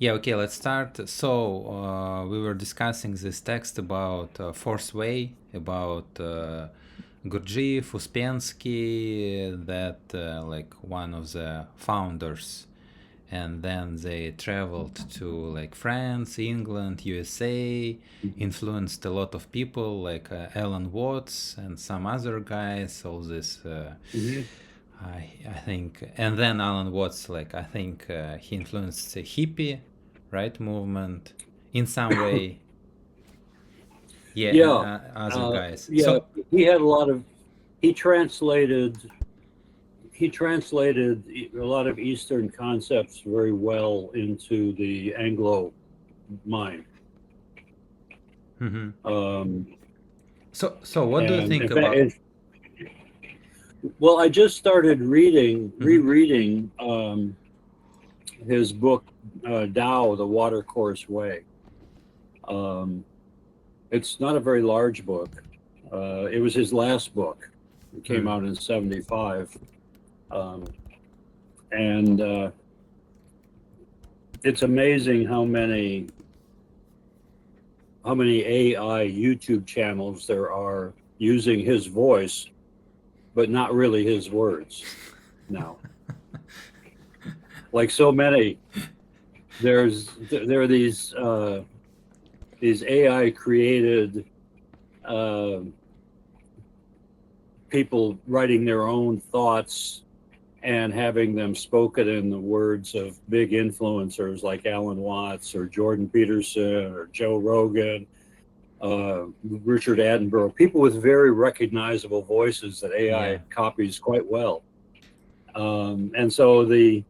Yeah, okay, let's start. So, we were discussing this text about Fourth Way, about Gurdjieff, Ouspensky, that like one of the founders, and then they traveled to like France, England, USA, influenced a lot of people like Alan Watts and some other guys. All this. Mhm. I think, and then Alan Watts, like I think he influenced the hippie, right, movement in some way. Yeah, and Yeah, other guys. yeah. So, He had a lot of. He translated. He translated a lot of Eastern concepts very well into the Anglo mind. mhm. Um, So what do you and think in fact, about? well, I just started Mhm. rereading his book, Tao, The Watercourse Way. Um, it's not a very large book. It was his last book. It came Mm. out in '75. Um, and it's amazing how many AI YouTube channels there are using his voice, but not really his words now. Like so many, there are these AI created uh, people writing their own thoughts and having them spoken in the words of big influencers like Alan Watts or Jordan Peterson or Joe Rogan, Richard Attenborough, people with very recognizable voices that AI Yeah. copies quite well. And so the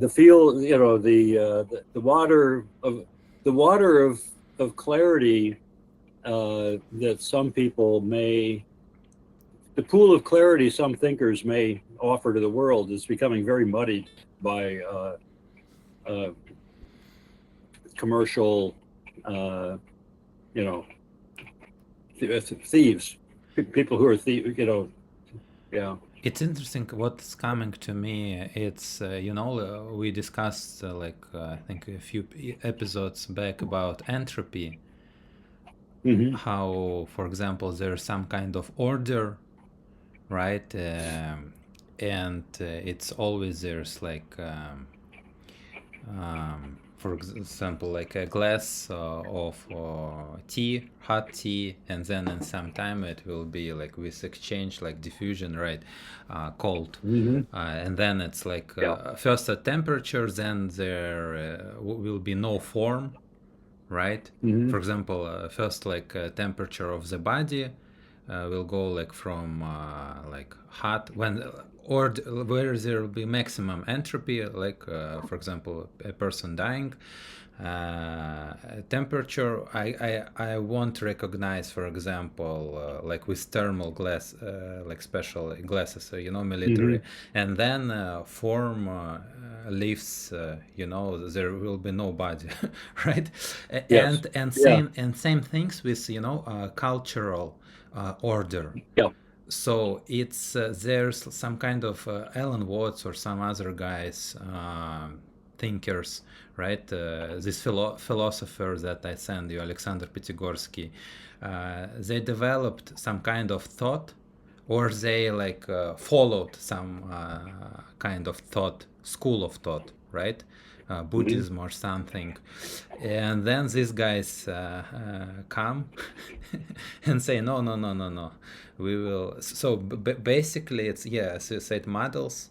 feel, the water of clarity that some people may, the pool of clarity some thinkers may offer to the world is becoming very muddied by uh, commercial, uh, you know, thieves, people who are yeah. It's interesting what's coming to me. It's we discussed I think a few episodes back about entropy, Hmm. how, for example, there's some kind of order, right? And it's always there's for example, like a glass of tea, hot tea, and then in some time it will be like with exchange, like diffusion, right? Cold. Hmm. And then it's like Yeah. first at temperature, then there will be no form, right? Hmm. For example, first like temperature of the body will go like from like hot when or where there will be maximum entropy, like for example a person dying. Temperature I won't recognize, for example, like with thermal glass, like special glasses, Hmm. military, and then form leaves, there will be no body, right? Yes. And Yeah. same things with cultural order. Yeah. So it's there's some kind of Alan Watts or some other guys, thinkers, right? This philosopher that I sent you, Alexander Pitigorsky, they developed some kind of thought, or they like followed some kind of thought, school of thought, right? Hmm. Buddhism or something, and then these guys come and say, no, no, no, no, no, we will. So basically, it's, yeah, as you said, models,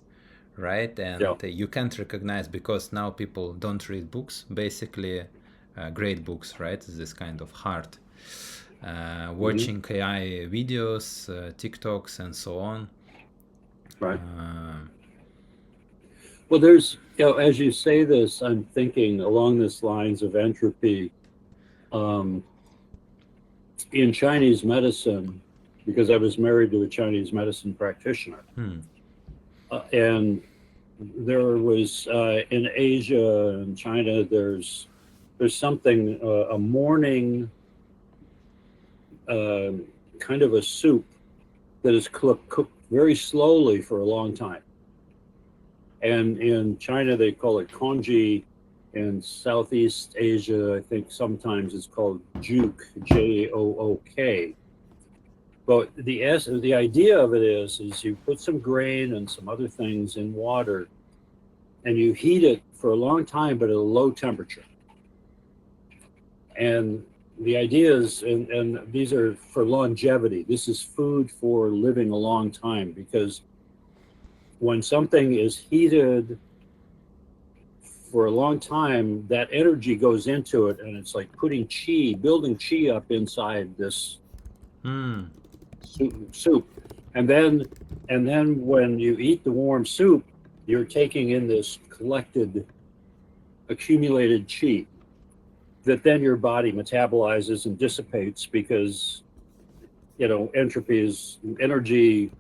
right? And Yeah. you can't recognize because now people don't read books, basically, great books, right? This kind of hard. Hmm. Watching AI videos, TikToks, and so on. Right. Uh, Well, there's, as you say this, I'm thinking along this lines of entropy. Um, in Chinese medicine, because I was married to a Chinese medicine practitioner, hmm. and there was in Asia and China, there's something a morning uh, kind of a soup that is cooked very slowly for a long time, and in China they call it congee, In Southeast Asia, I think sometimes it's called jook, Jook. But the idea of it is you put some grain and some other things in water, and you heat it for a long time, but at a low temperature. And the idea is, and these are for longevity. This is food for living a long time, because when something is heated for a long time, that energy goes into it, and it's like putting building chi up inside this Mm. soup. And then when you eat the warm soup, you're taking in this collected, accumulated chi that then your body metabolizes and dissipates, because entropy is energy.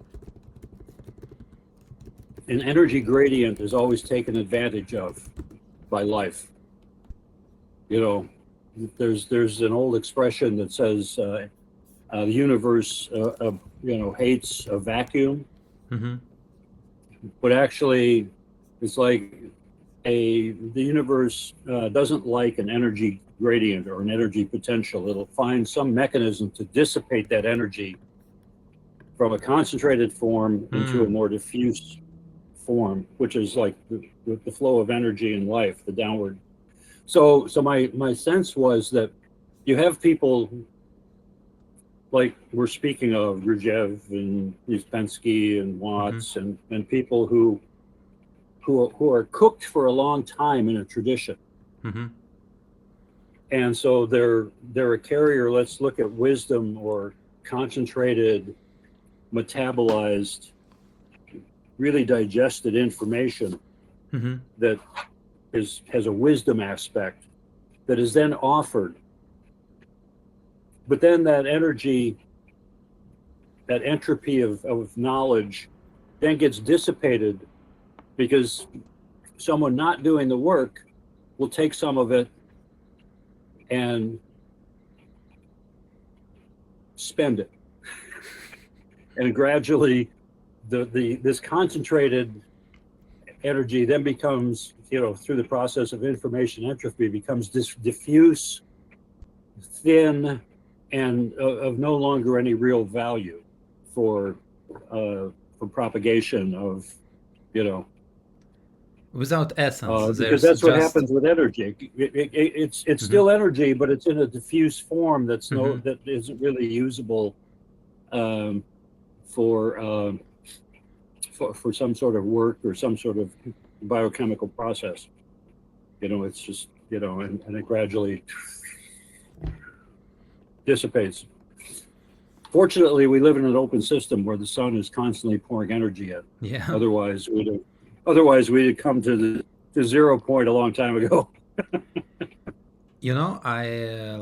An energy gradient is always taken advantage of by life. There's an old expression that says the universe hates a vacuum, Mm-hmm. but actually it's like the universe doesn't like an energy gradient or an energy potential. It'll find some mechanism to dissipate that energy from a concentrated form into a Mm. more diffuse form, which is like the flow of energy in life, the downward. So my sense was that you have people like we're speaking of Gurdjieff and Ouspensky and Mm-hmm. Watts, and people who are cooked for a long time in a tradition, Mm-hmm. and so they're a carrier. Let's look at wisdom or concentrated, metabolized, really digested information Mm-hmm. that has a wisdom aspect that is then offered. But then that energy, that entropy of knowledge, then gets dissipated, because someone not doing the work will take some of it and spend it. And gradually this concentrated energy then becomes, through the process of information entropy, becomes diffuse, thin, and of no longer any real value for propagation of, Without essence, because there's that's what just. happens with energy. It's Mm-hmm. still energy, but it's in a diffuse form Mm-hmm. that isn't really usable um, for, for some sort of work or some sort of biochemical process. It's just and it gradually dissipates. Fortunately, we live in an open system where the sun is constantly pouring energy in. Yeah. Otherwise we'd come to 0 point a long time ago. I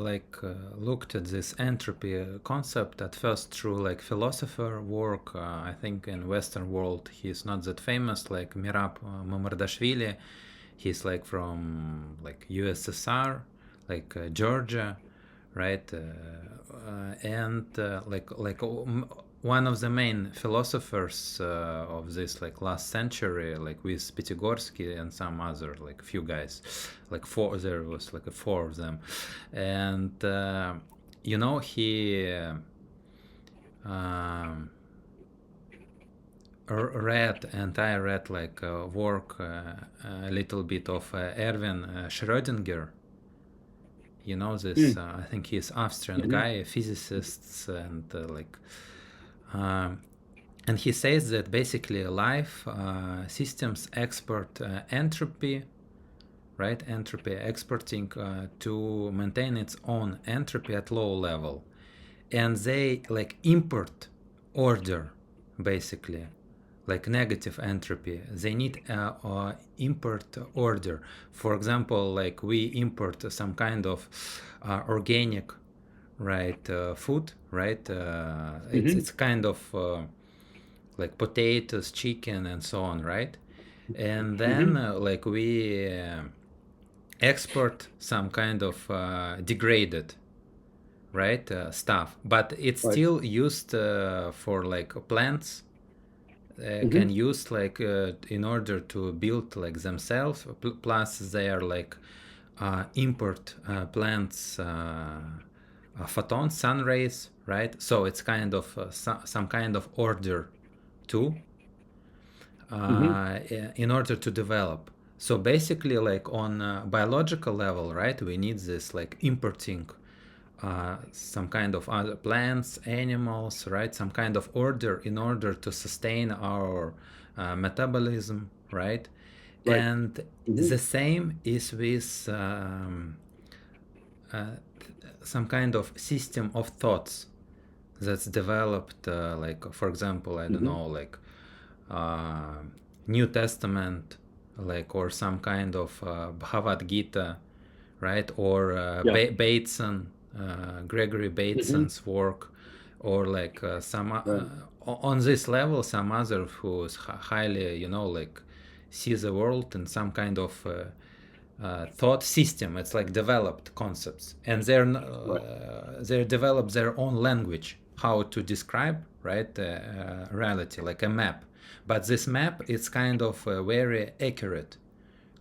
looked at this entropy concept at first through like philosopher work. I think in Western world he's not that famous, like Mirab Mamardashvili. He's like from like USSR, like Georgia, right? One of the main philosophers of this like last century, like with Pitigorsky and some other like few guys, like four. There was like four of them, and he read like work a little bit of Erwin Schrödinger. This I think he's Austrian Mhm. guy, a physicist, and and he says that basically life systems export entropy, right? Entropy exporting to maintain its own entropy at low level, and they like import order, basically, like negative entropy. They need import order. For example, like we import some kind of organic, right, food, right? Mhm. It's kind of like potatoes, chicken, and so on, right? And then Mhm. like we export some kind of degraded, right, stuff, but it's Right. still used for like plants can use like in order to build like themselves. Plus they are like import plants photons, sun rays, right? So it's kind of some kind of order too, in order to develop. So basically, like on a biological level, right, we need this like importing some kind of other plants, animals, right, some kind of order in order to sustain our metabolism, right? Right. And the same is with some kind of system of thoughts that's developed, like for example, I don't know, like New Testament, like, or some kind of Bhagavad Gita, right? Or Yeah. Bateson, Gregory Bateson's work, or like some Right. on this level, some other who's highly, you know, like see the world in some kind of thought system. It's like developed concepts, and Right. they develop their own language how to describe, right, reality, like a map. But this map is kind of very accurate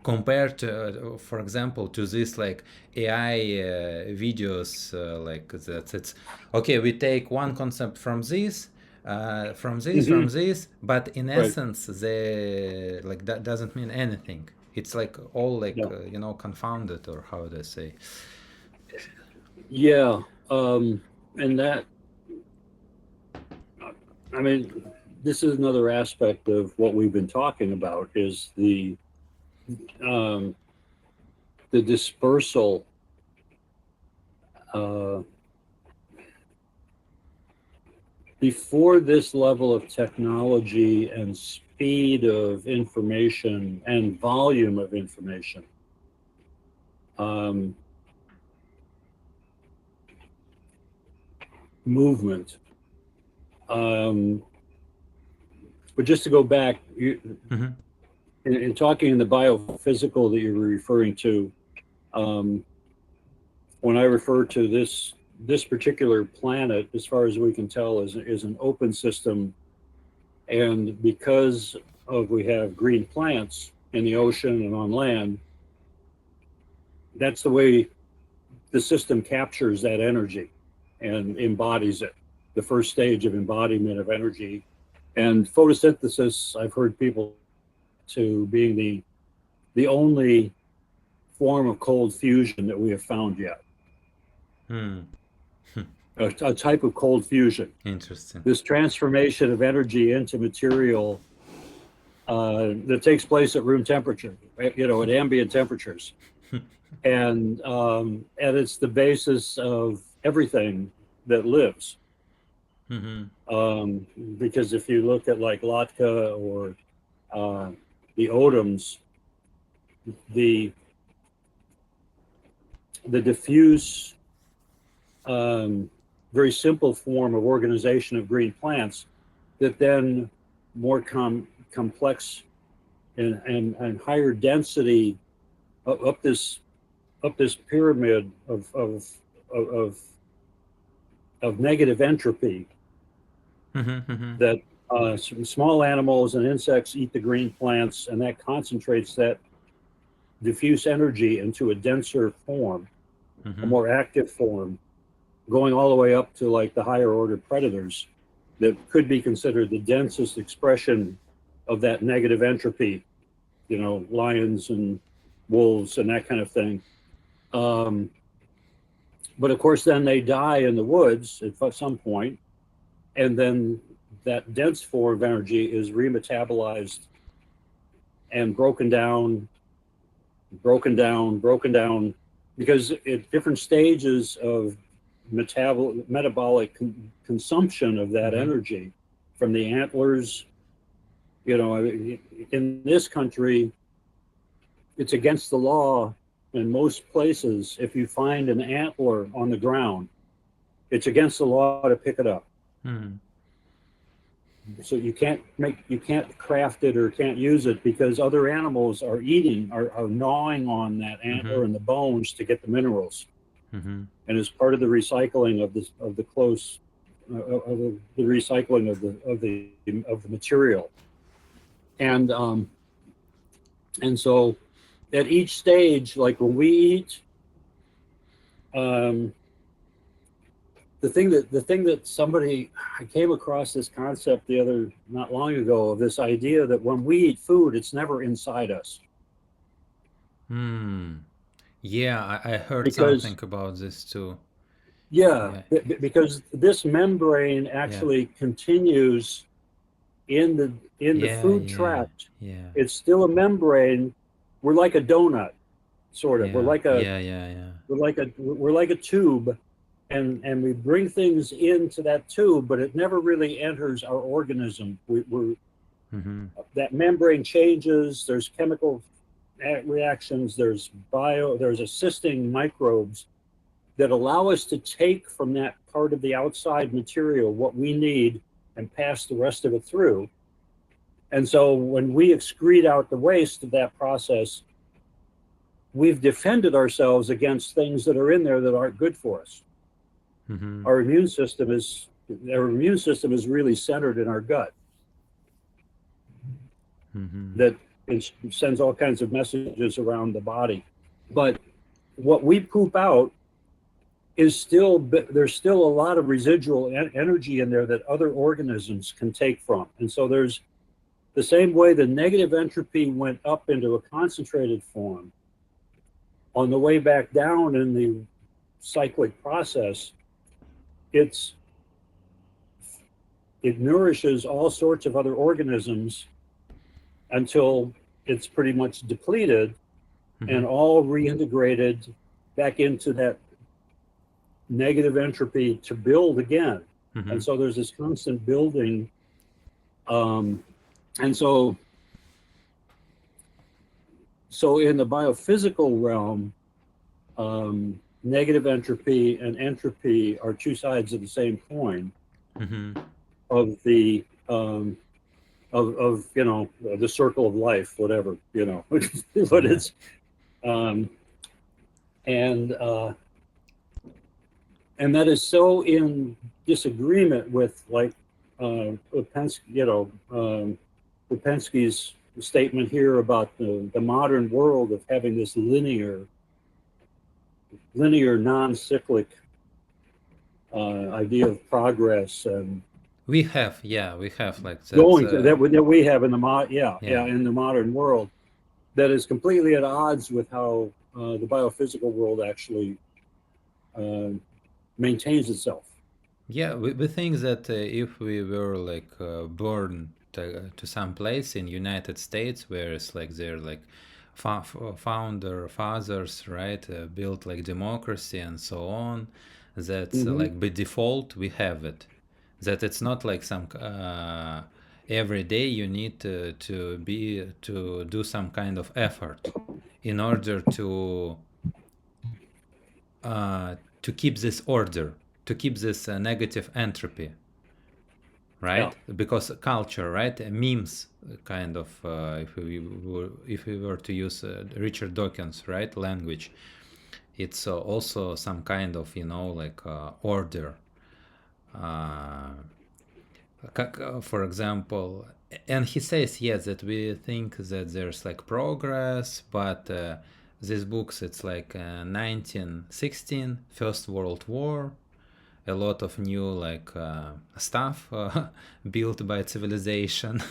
compared to, for example, to this like AI videos, like that. It's okay. We take one concept from this, from this, but in Right. essence, the like that doesn't mean anything. It's like all like Yeah. you know, confounded, or how do I say? Yeah. And that, I mean, this is another aspect of what we've been talking about is the dispersal. Before this level of technology and speed of information and volume of information, movement. But just to go back, in talking in the biophysical that you were referring to, when I refer to this particular planet, as far as we can tell, is an open system, and because of we have green plants in the ocean and on land, that's the way the system captures that energy and embodies it. The first stage of embodiment of energy. And photosynthesis, I've heard people to being the only form of cold fusion that we have found yet. A type of cold fusion. Interesting. This transformation of energy into material that takes place at room temperature, you know, at ambient temperatures. And it's the basis of everything that lives. Because if you look at like Latka or the Odoms, the diffuse, very simple form of organization of green plants that then more complex and higher density up this pyramid of negative entropy that some small animals and insects eat the green plants, and that concentrates that diffuse energy into a denser form, a more active form, going all the way up to like the higher order predators that could be considered the densest expression of that negative entropy, you know, lions and wolves and that kind of thing. But of course, then they die in the woods at some point, and then that dense form of energy is remetabolized and broken down, because at different stages of metabolic consumption of that energy from the antlers, you know, in this country, it's against the law in most places. If you find an antler on the ground, it's against the law to pick it up. So you can't craft it or can't use it because other animals are gnawing on that antler and the bones to get the minerals. And as part of the recycling of the recycling of the material, And so at each stage, like when we eat, um, the thing that somebody, I came across this concept not long ago, of this idea that when we eat food, it's never inside us. Yeah, I heard Because something about this too. yeah, Yeah, because this membrane yeah, actually continues in the yeah, food yeah, tract. yeah, It's still a membrane. We're like a donut, sort of. yeah, yeah, yeah, yeah. We're like a tube, and we bring things into that tube, but it never really enters our organism. We're Mm-hmm. that membrane changes. There's chemical reactions. There's assisting microbes that allow us to take from that part of the outside material what we need and pass the rest of it through. And so when we excrete out the waste of that process, we've defended ourselves against things that are in there that aren't good for us. Mm-hmm. Our immune system is really centered in our gut, Mm-hmm. that it sends all kinds of messages around the body. But what we poop out is there's still a lot of residual energy in there that other organisms can take from. And so there's the same way the negative entropy went up into a concentrated form, on the way back down in the cyclic process, it nourishes all sorts of other organisms until it's pretty much depleted Mm-hmm. and all reintegrated back into that negative entropy to build again. Mm-hmm. And so there's this constant building. And so in the biophysical realm, negative entropy and entropy are two sides of the same coin Mm-hmm. of the the circle of life, whatever, but Yeah. it's um, and and that is so in disagreement with, like, Ouspensky's statement here about the modern world of having this linear non-cyclic idea of progress and We have like that's going to that we have in yeah. in the modern world, that is completely at odds with how the biophysical world actually uh, maintains itself. Yeah, we think that if we were like born to some place in United States where it's like they're like founder fathers, right, built like democracy and so on, that's Mm-hmm. like by default we have it. That it's not like some every day you need to do some kind of effort in order to keep this order, to keep this negative entropy, Yeah. right? Because culture, right? Memes, kind of, if we were to use Richard Dawkins, right, language, it's also some kind of, like order. Uh, for example, and he says, yes, that we think that there's like progress, but these books, it's like 1916, First World War, a lot of new like stuff built by civilization,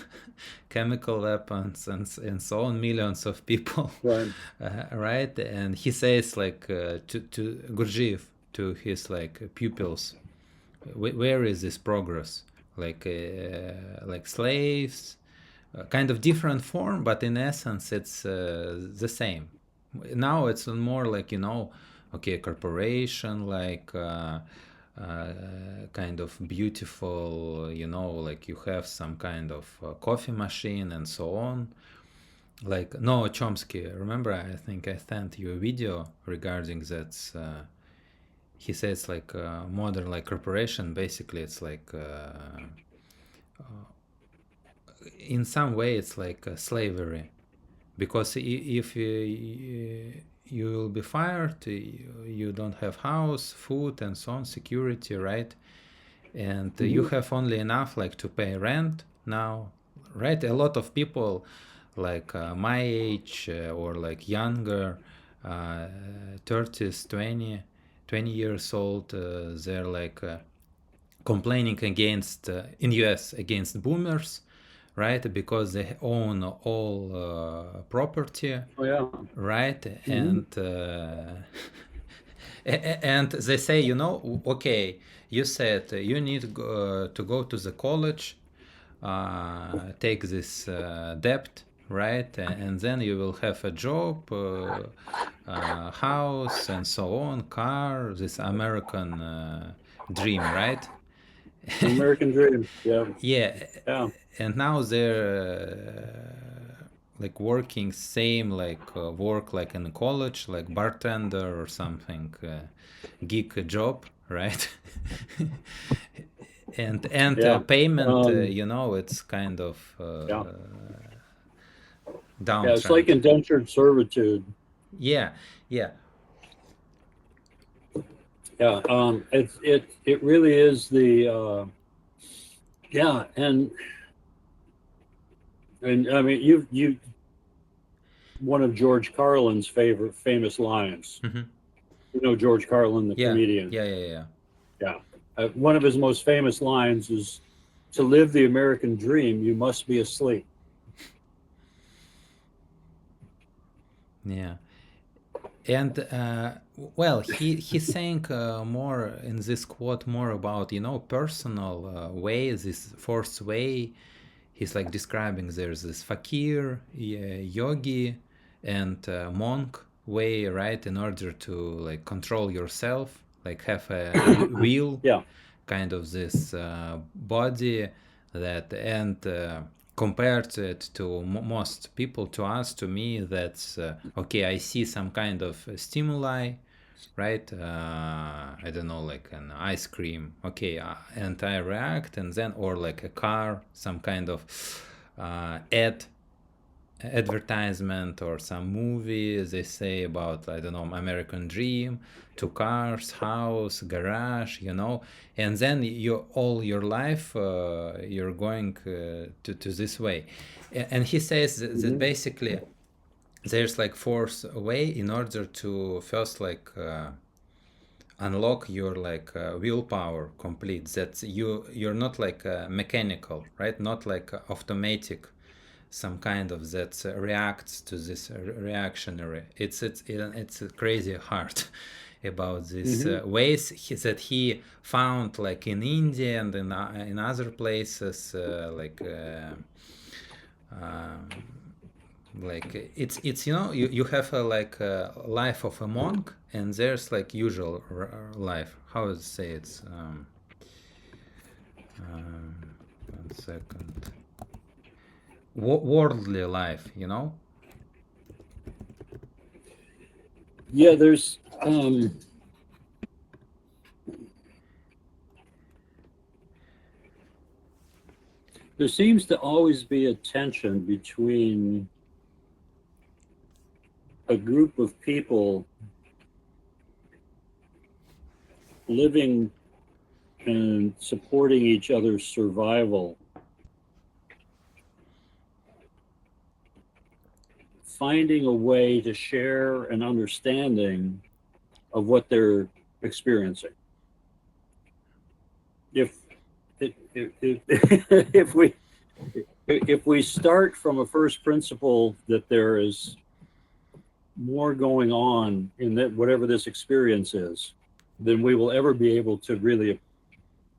chemical weapons and so on, millions of people, Right. right? And he says like to Gurdjieff, to his like pupils, where is this progress? Like slaves, kind of different form, but in essence it's the same. Now it's more like, okay, corporation, like kind of beautiful, like you have some kind of coffee machine and so on. Like Noah Chomsky, remember, I think I sent you a video regarding that. He says like modern like corporation, basically it's like in some way it's like slavery, because if you will be fired, you don't have house, food and so on, security, right? And you Mm-hmm. have only enough like to pay rent now, right? A lot of people like my age or like younger, 30s, 20 years old, they're like complaining against in US against boomers, right? Because they own all property, Oh yeah. right? Hmm. And they say, you know, okay, you said you need to go to the college, take this debt, right? And then you will have a job, house, and so on, car, this American dream, right? The American dream. Yeah. Yeah, Yeah. and now they're like working same like work like in college, like bartender or something, gig job, right? And Yeah. payment, Um, you know, it's kind of yeah. Yeah. It's like downtrend. indentured servitude. Yeah, yeah. Yeah. It really is the yeah. And I mean you one of George Carlin's favorite famous lines. Hmm. You know George Carlin, the Yeah, comedian. yeah, yeah, yeah. Yeah. One of his most famous lines is, "To live the American dream, you must be asleep." Yeah. And well, he's saying more in this quote more about, you know, personal way, this fourth way. He's like describing there's this fakir, yogi, and monk way, right? In order to like control yourself, like have a will, Yeah. kind of this body that, and compared it to most people, to us, to me, that's okay, I see some kind of stimuli, right? I don't know, like an ice cream, okay, and I react, and then, or like a car, some kind of advertisement or some movie, they say about, I don't know, American dream, two cars, house, garage, you know, and then you all your life you're going to this way. And he says that Hmm. basically there's like fourth way in order to first like unlock your like willpower complete, that you're not like mechanical, right? Not like automatic, some kind of that reacts to this reactionary. It's crazy hard about these Hmm. ways that he found like in India and in other places, um, like it's you know, you have a like a life of a monk, and there's like usual life. How to say it's 1 second, worldly life, you know. Yeah. There seems to always be a tension between a group of people living and supporting each other's survival, finding a way to share an understanding of what they're experiencing. If if we start from a first principle that there is more going on in that whatever this experience is than we will ever be able to really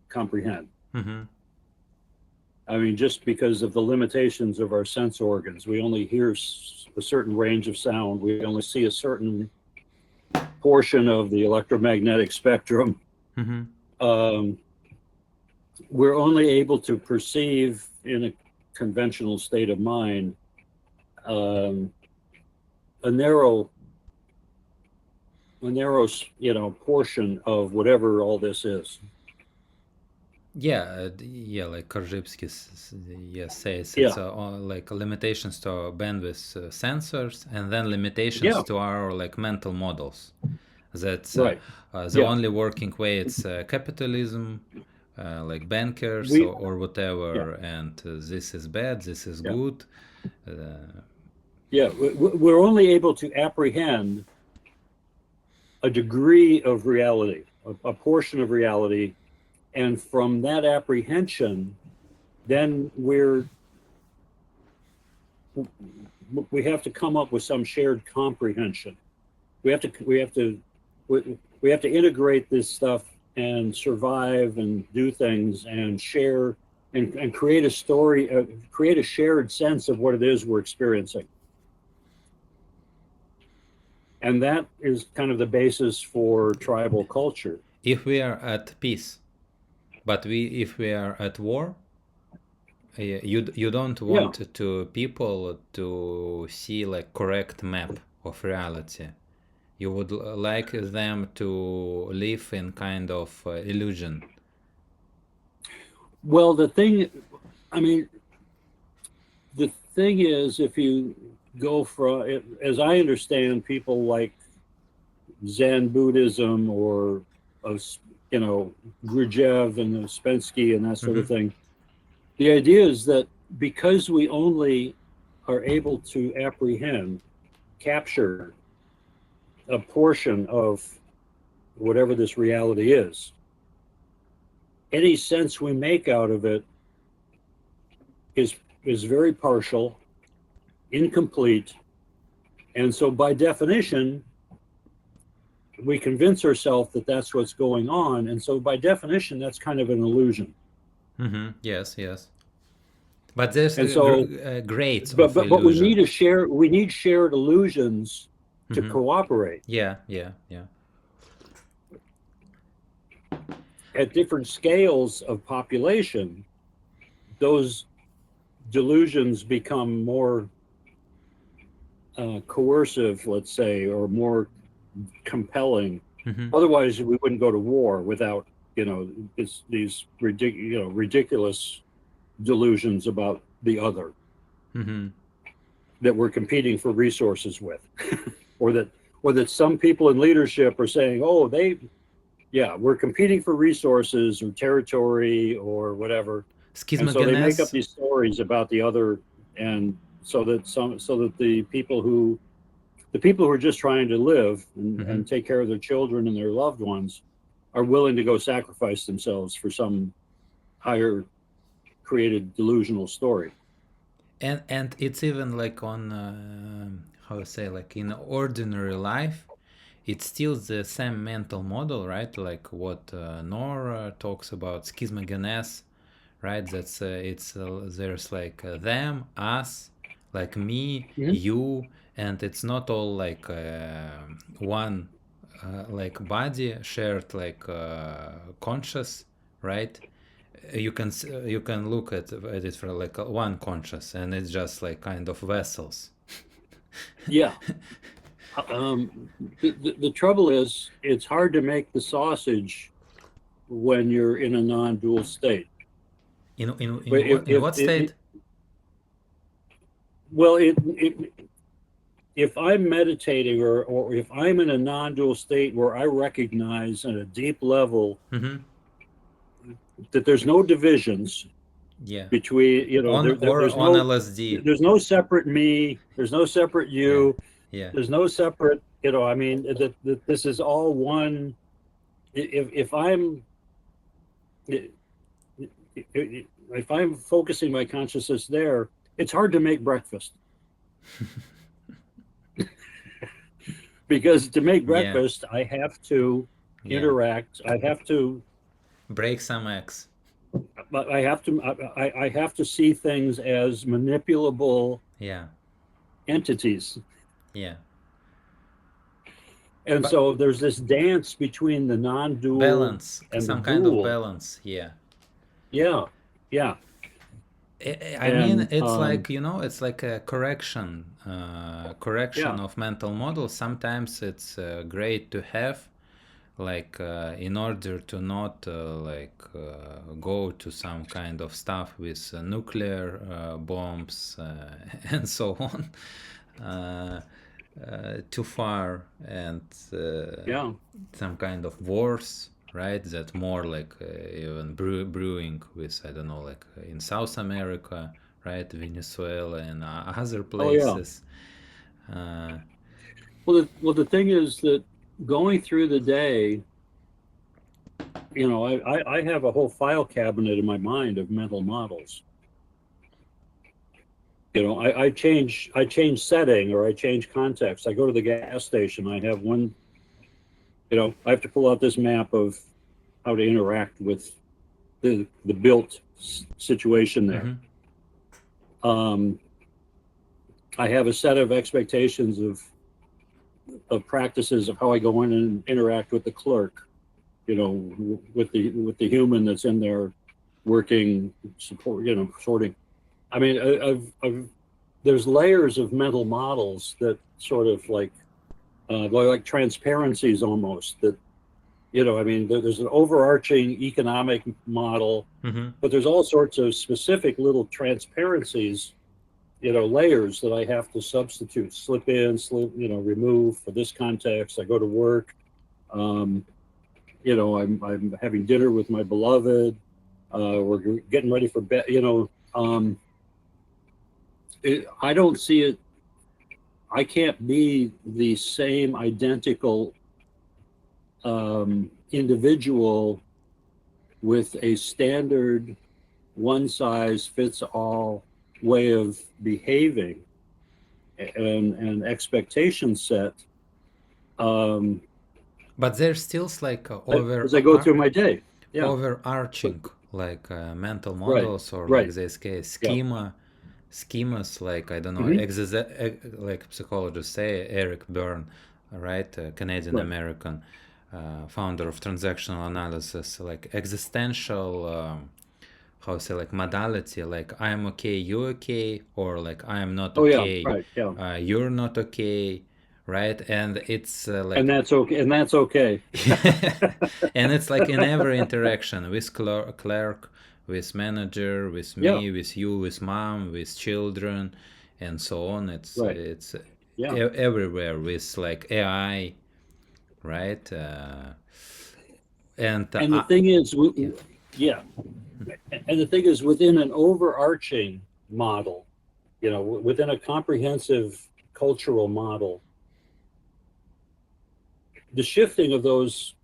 comprehend. Mm-hmm. I mean, just because of the limitations of our sense organs, we only hear a certain range of sound. We only see a certain portion of the electromagnetic spectrum. Mm-hmm. Um, we're only able to perceive in a conventional state of mind um, a narrow, portion of whatever all this is. Yeah, yeah, like Korzybski yeah, says it's Yeah, like limitations to our bandwidth sensors, and then limitations yeah, to our like mental models. That's right. the Yeah, only working way. It's capitalism, like bankers We or yeah whatever, and this is bad, this is yeah good. yeah. We're only able to apprehend a degree of reality, a portion of reality, and from that apprehension, then we have to come up with some shared comprehension. We have to we have to we have to integrate this stuff and survive and do things and share and create a story, create a shared sense of what it is we're experiencing. And that is kind of the basis for tribal culture. If we are at peace, but if we are at war, you don't Yeah. want to people to see like correct map of reality. You would like them to live in kind of illusion. Well, I mean, the thing is, if you go from, as I understand, people like Zen Buddhism or, you know, Gurdjieff and Ouspensky and that sort of Mm-hmm. thing, the idea is that because we only are able to apprehend, capture a portion of whatever this reality is, any sense we make out of it is very partial, incomplete, and so by definition, we convince ourselves that that's what's going on, and so by definition, that's kind of an illusion. Mm-hmm. Yes, yes. But there's And so, grades of but illusion. we need shared illusions to Mm-hmm. cooperate Yeah, yeah, yeah. at different scales of population. Those delusions become more coercive, let's say, or more compelling. Mm-hmm. Otherwise, we wouldn't go to war without, these ridiculous delusions about the other Mm-hmm. that we're competing for resources with, or that some people in leadership are saying, oh, we're competing for resources or territory or whatever, and so they make up Schismogenes. these stories about the other, and so that the people who are just trying to live Mm-hmm. and take care of their children and their loved ones are willing to go sacrifice themselves for some higher created delusional story. And it's even like on how to say, like in ordinary life, it's still the same mental model, right? Like what Nora talks about schismogenes, right? That's it's there's like them, us, like me, Mhm. you, and it's not all like one like body shared, like conscious, right? You can look at it for like one conscious, and it's just like kind of vessels. Yeah. The trouble is, it's hard to make the sausage when you're in a non-dual state. But In what state? well, if I'm meditating or if I'm in a non-dual state where I recognize at a deep level Mm-hmm. that there's no divisions Yeah. between, On or on LSD. there's no separate me, there's no separate Yeah. you, Yeah. there's no separate, I mean, that this is all one. If I'm if I'm focusing my consciousness there, it's hard to make breakfast. Because to make Yeah. breakfast, I have to Yeah. interact. I have to. Break some eggs. I have to. I have to see things as manipulable Yeah. entities, Yeah. and But so there's this dance between the non-dual balance, and the some kind of dual. balance. Yeah. Yeah, yeah, I mean, and it's like, it's like a correction yeah, of mental models. Sometimes it's great to have, like, in order to not go to some kind of stuff with nuclear bombs and so on, uh, too far, and yeah. some kind of wars. right? That more like even brewing with, I don't know, like in South America, right? Venezuela and other Oh yeah. places. Uh, Well, the thing is that going through the day, I have a whole file cabinet in my mind of mental models. I change setting or I change context. I go to the gas station. I have one. I have to pull out this map of how to interact with the built situation there. mhm. Um, I have a set of expectations of practices of how I go in and interact with the clerk. With the human that's in there working support. Sorting. I mean, there's layers of mental models that sort of like transparencies almost that I mean, there's an overarching economic model, Mm-hmm. but there's all sorts of specific little transparencies, layers that I have to substitute, slip in, remove for this context. I go to work. Um, I'm having dinner with my beloved. We're getting ready for bed. I don't see it. I can't be the same identical individual with a standard one size fits all way of behaving and expectation set um, But there's still like as I go through my day. Yeah, but overarching like mental right, models or like right, this case yeah, schemas like I don't know hmm like psychologists say Eric Berne, right, Canadian right. American founder of transactional analysis, like existential how to say like modality, like I am okay, you okay, or like I am not Oh yeah, okay, right, yeah, you're not okay, right? And it's and like that's okay, and that's okay. and it's like in every interaction with clerk, with manager, with Yeah, me, with you, with mom, with children, and so on. right, It's yeah. everywhere with like AI, right? And And the thing is, yeah. yeah, and the thing is, within an overarching model, within a comprehensive cultural model, the shifting of those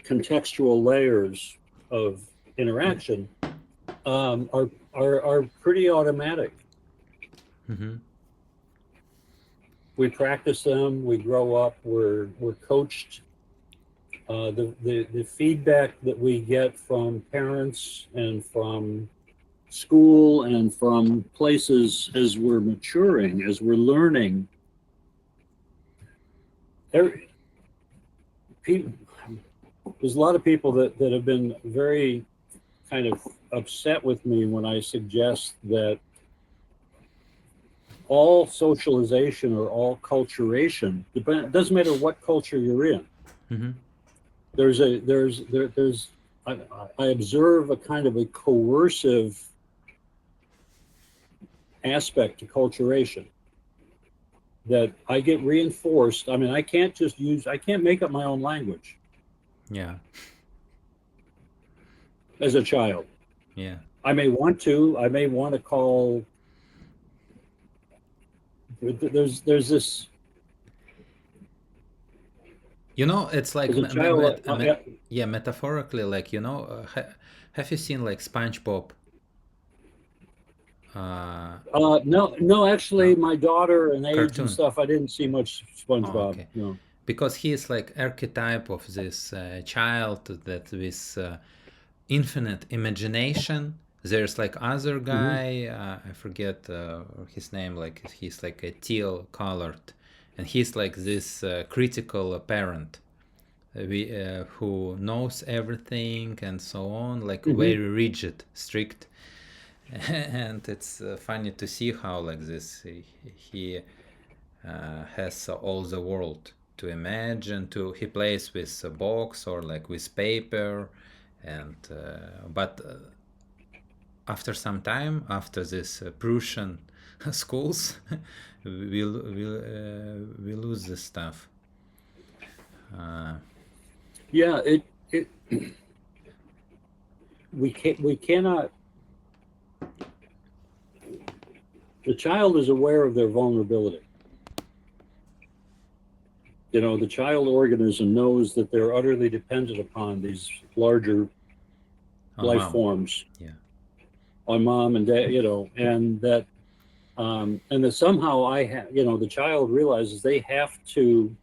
contextual layers of interaction are pretty automatic. Mm-hmm. We practice them. We grow up. We're coached. The feedback that we get from parents and from school and from places as we're maturing, as we're learning. There, there's a lot of people that have been very kind of upset with me when I suggest that all socialization or all culturation, it doesn't matter what culture you're in. Mm-hmm. There's I observe a kind of a coercive aspect to culturation that I get reinforced. I mean, I can't make up my own language Yeah. as a child. Yeah. I may want to call. There's this It's like as a child. yeah, metaphorically, like have you seen like SpongeBob? Uh, No, actually, no, my daughter and age and cartoon. stuff. I didn't see much Oh, SpongeBob. okay. No. Because he is like archetype of this child that with infinite imagination. There's like other Hmm. guy, I forget his name, like he's like a teal colored, and he's like this critical parent who knows everything and so on, like Hmm. very rigid, strict. And it's funny to see how like this he has all the world to imagine. To he plays with a box or like with paper, and but after some time, after this Prussian schools, we lose this stuff. Uh, Yeah, it we cannot. The child is aware of their vulnerability. The child organism knows that they're utterly dependent upon these larger On life mom. forms, Yeah. on mom and dad, and that somehow the child realizes they have to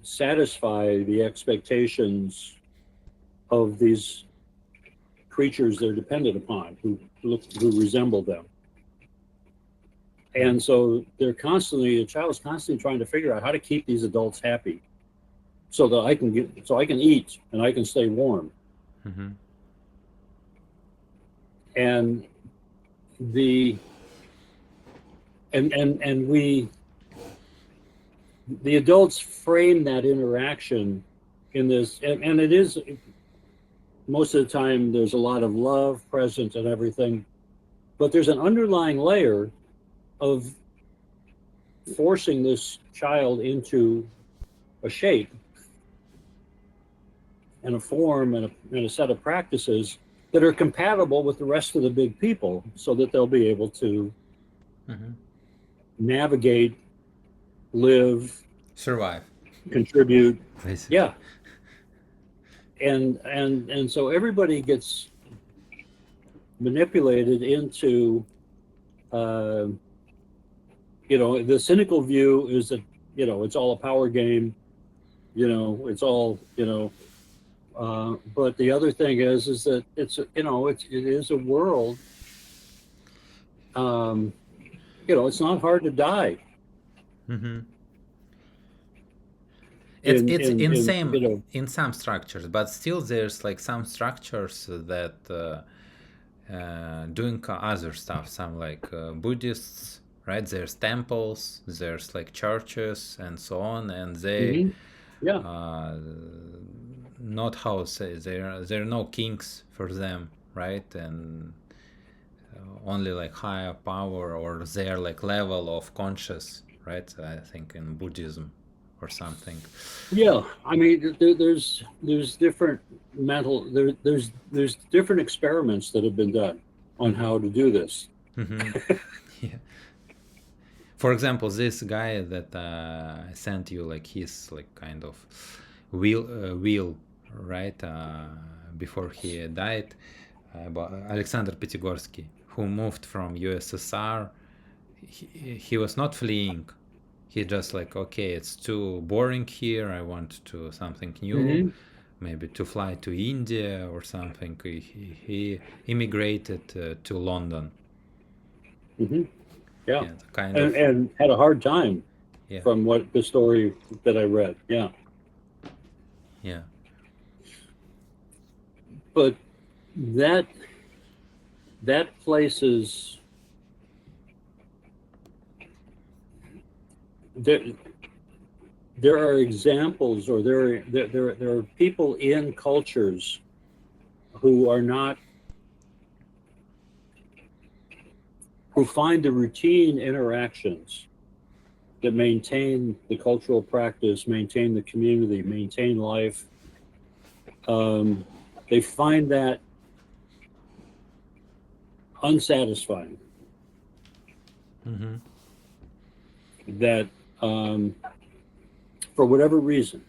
satisfy the expectations of these creatures they're dependent upon, who resemble them. And so the child is constantly trying to figure out how to keep these adults happy, so that I can eat and I can stay warm. Mm-hmm. And the and the adults frame that interaction in this, and it is, most of the time there's a lot of love present and everything, but there's an underlying layer of forcing this child into a shape and a form and a set of practices that are compatible with the rest of the big people, so that they'll be able to Mm-hmm. navigate, live, Survive, contribute. basically. Yeah. And so everybody gets manipulated into, the cynical view is that, it's all a power game, it's all, but the other thing is that it is a world, it's not hard to die Mm-hmm. It's in it's in in in same in some structures, but still there's like some structures that doing other stuff. Some like Buddhists, right? There's temples, there's like churches and so on, and they Mhm. Yeah. not how to say, there are no kings for them, right? And only like higher power or their like level of conscious, right? I think in Buddhism or something. Yeah, I mean, there's different there's different experiments that have been done on how to do this. Mm-hmm. Yeah. For example, this guy that I sent you, like his like kind of wheel, right? Before he died, about Alexander Pitigorsky, who moved from USSR. He was not fleeing. He just like, okay, it's too boring here. I want to something new, Hmm. maybe to fly to India or something. He immigrated to London. Hmm. Yeah, Yeah, kind of. and had a hard time, Yeah, from what the story that I read. Yeah, yeah. but that that places there there are examples, or there are people in cultures who are not who find the routine interactions that maintain the cultural practice, maintain the community, maintain life. Um, they find that unsatisfying. Mm-hmm. That, for whatever reason,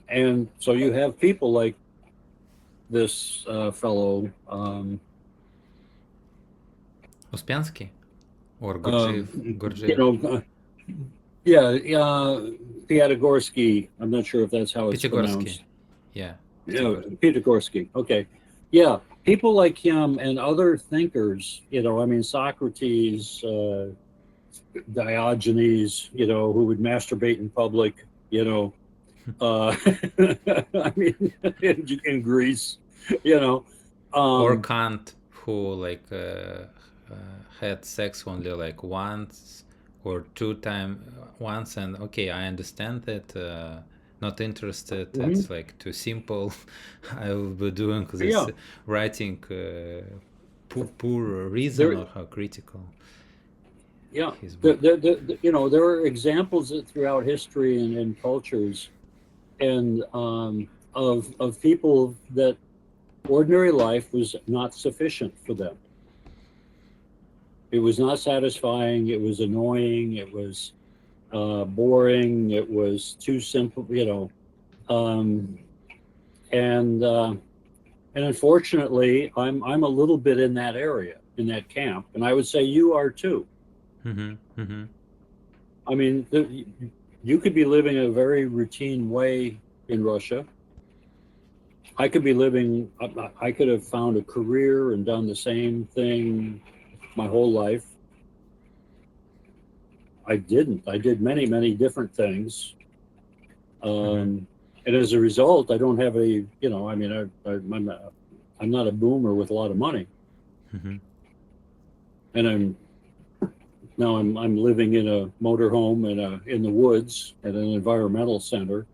and so you have people like this fellow, Ouspensky or Gurdjieff? um, you Gurdjieff. know, yeah, Piatigorsky. I'm not sure if that's how it's Pitigorsky. pronounced. Yeah, Yeah, Pitigorsky. Piatigorsky. Okay, yeah, people like him and other thinkers. I mean, Socrates, Diogenes. Who would masturbate in public. I mean, in Greece. You know, Or um, Kant, who like had sex only like once or two time once, and okay, I understand that. Not interested. mhm, It's like too simple. I will be doing this yeah, writing poor reason there, or how critical yeah, his book. there are examples throughout history and cultures and of people that ordinary life was not sufficient for them. It was not satisfying. It was annoying. It was boring. It was too simple, um, and unfortunately, I'm a little bit in that area, in that camp, and I would say you are too. I mean, you could be living a very routine way in Russia. I could be living. I could have found a career and done the same thing my whole life. I didn't. I did many different things. And as a result, I don't have a, I mean, I'm not a boomer with a lot of money. And I'm living in a motorhome in the woods at an environmental center.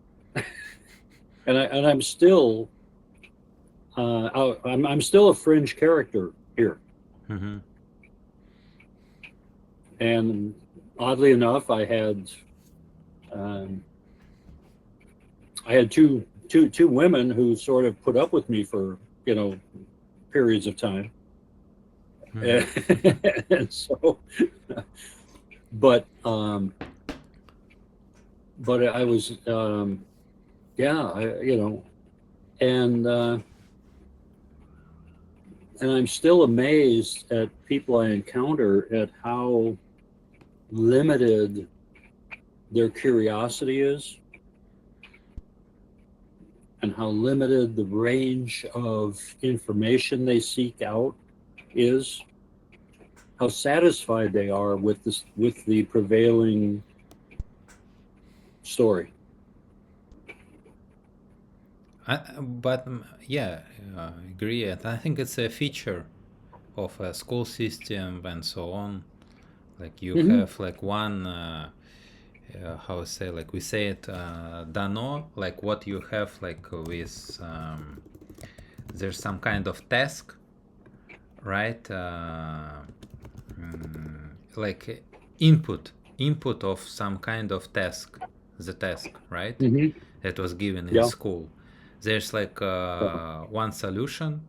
and I'm still, I'm still a fringe character here. And oddly enough, I had two women who sort of put up with me for periods of time, and so, but I was and I'm still amazed at people I encounter at how limited their curiosity is, and how limited the range of information they seek out is, how satisfied they are with the prevailing story. But yeah, I agree. And I think it's a feature of a school system and so on. Like you have like one, how to say, like we say it, dano, like what you have like with, there's some kind of task, right? Like input of some kind of task, the task, right? That was given in school. There's like one solution,